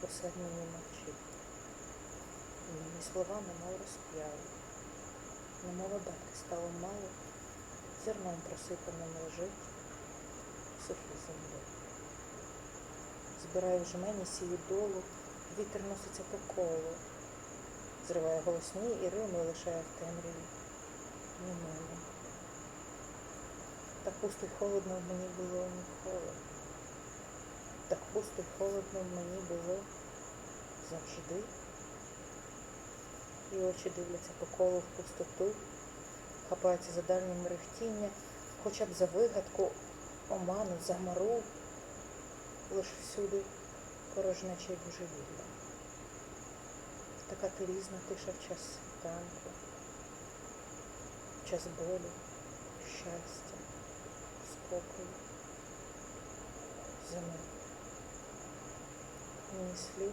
посеред мені мовчить. Мені слова немов розп'яли, немов обетки стало мало, зерном просипаним лежить в сухій землі. Збираю в жмені сію долу, вітер носиться по колу, зриває голосні і рими лишає в темряві німими. Так пусто й холодно в мені було ніколи. Так пусто й холодно в мені було завжди. І очі дивляться по колу в пустоту, хапаються за дальнє мерехтіння, хоча б за вигадку, оману, замару, лиш всюди порожнеча й божевілля. Така ти різна тиша в час світанку, в час болю, щастя, спокою, зими. Ні слів,